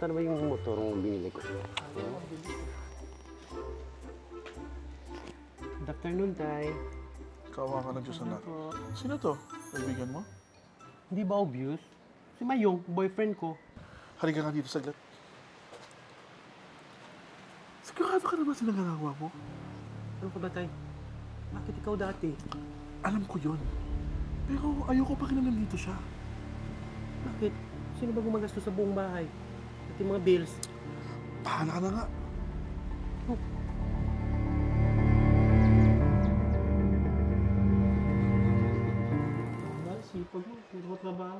kumusta naman yung motor ng binili ko? Good afternoon, Tay. Kawa ka ng Diyos, anak. Sino to? Kaibigan mo? Hindi ba obvious? Si Mayong, boyfriend ko. Halika nga dito saglit. Sigurado ka naman sa nangangagawa mo? Ano ka ba, Tay? Bakit ikaw dati? Alam ko yun. Pero ayoko pa rin na nandito siya. Bakit? Sino ba gumagastos sa buong bahay? At yung mga bills? Pahala ka na nga. Oh. Sipag mo, puro mo trabaho.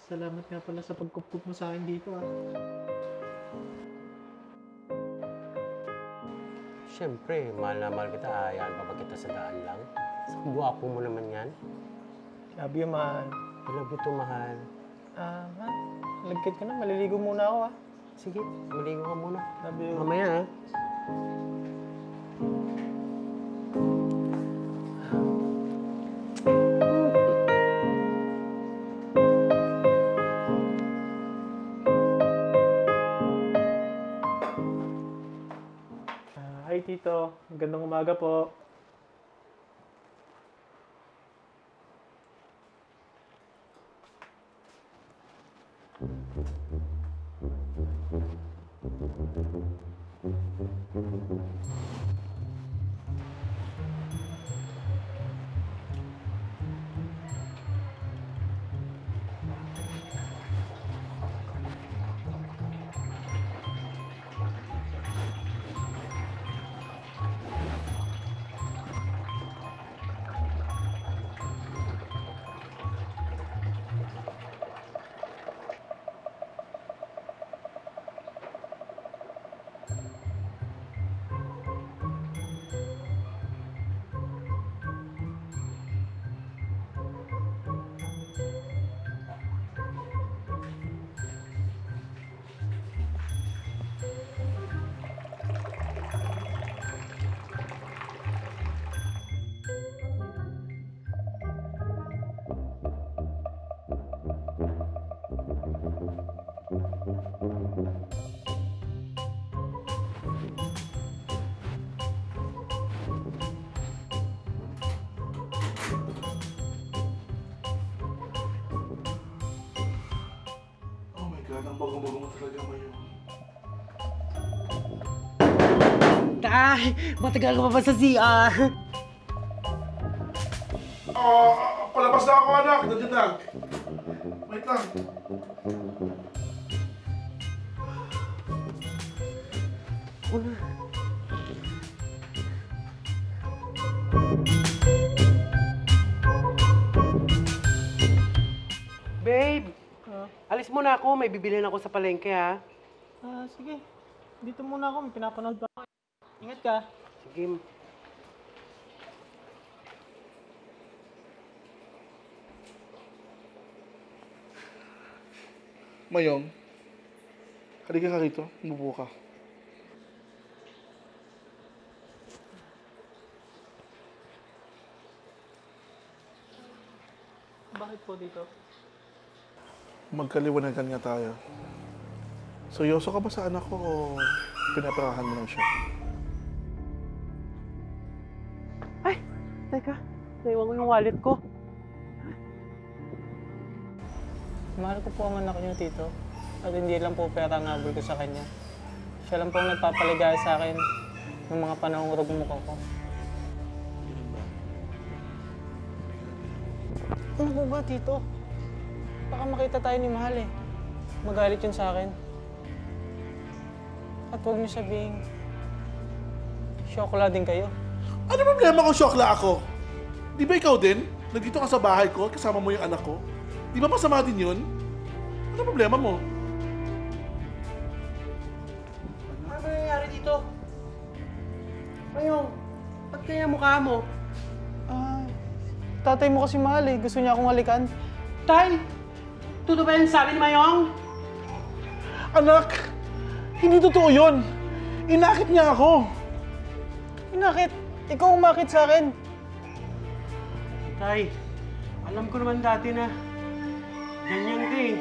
Salamat nga pala sa pagkup-kup mo sa akin dito Siyempre, mahal na mahal kita. Hayaan pa ba kita sa daan lang? Sa guwapo mo naman yan. Love you, mahal. I love you too, mahal. Lagkit ka na. Maliligo muna ako, Sige, maligo ka muna. Love you. Mamaya, Hi, Tito. Magandang umaga po. Ang bago-bago mo talaga, Mayong. Tay! Matagal ka pa ba sa CR? Palabas na ako, anak. Nandiyan lang. Wait lang. Una. Babe! Alis muna ako. May bibilin ako sa palengke, ha? Sige. Dito muna ako. May pinapanood pa ako. Ingat ka. Sige. Mayong, halika ka rito. Umupo ka. Bakit po dito? Magkaliwanagan nga tayo. Seryoso ka ba sa anak ko o pinaparahan mo lang siya? Ay! Teka. Naiwan ko yung wallet ko. Mahal ko po ang anak niyo, Tito. At hindi lang po pera ang habol ko sa kanya. Siya lang po ang nagpapaligaya sa akin ng mga panahong rugmukha ko. Ano po ba, Tito? Baka makita tayo ni Mahal eh. Magalit yun sa akin. At huwag niyo sabihin, syokla din kayo. Ano problema kung syokla ako? Di ba ikaw din? Nandito ka sa bahay ko, kasama mo yung anak ko. Di ba masama din yun? Ano problema mo? Ano ba nangyayari dito? Mayong, ba't kaya mukha mo? Tatay mo kasi Mahal eh. Gusto niya akong halikan. Tay! Totoo ba yung sabi ni Mayong? Anak! Hindi totoo yun! Inakit niya ako! Inakit? Ikaw umakit sa akin. Tay, alam ko naman dati na ganyan ka eh.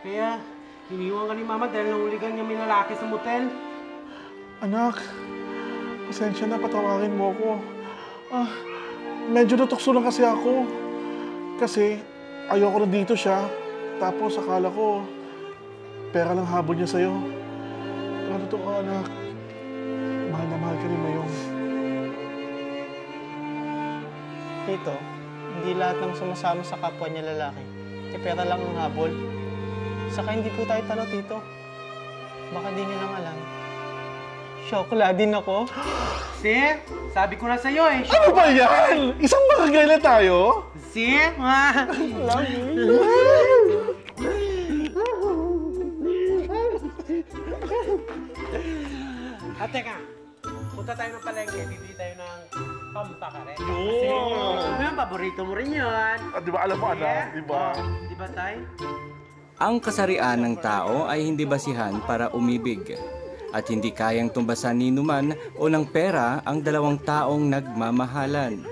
Kaya Iniwan ka ni Mama dahil nahuligan niya may lalaki sa motel. Anak, pasensya na, patawagin mo ako. Medyo natukso lang kasi ako. Kasi ayoko na dito siya. Tapos akala ko, pera lang habol niya sa'yo. Pero totoo, anak, mahal na mahal ka ni Mayong. Tito, hindi lahat ng sumasama sa kapwa niya lalaki. Pera lang ang habol. Saka hindi po tayo talo, Tito. Baka di niyo lang alam. Syokla din ako. See? Sabi ko na sa'yo eh. Ano ba yan? Isang barangay na tayo? See? Love you. At teka, punta tayo ng palengke. Bibili tayo ng pampakaret. Yun! Ano yung paborito mo rin yun? Di ba alam mo, anak? Di ba? Di ba, Tay? Ang kasarian ng tao ay hindi basihan para umibig. At hindi kayang tumbasan ni numan o ng pera ang dalawang taong nagmamahalan.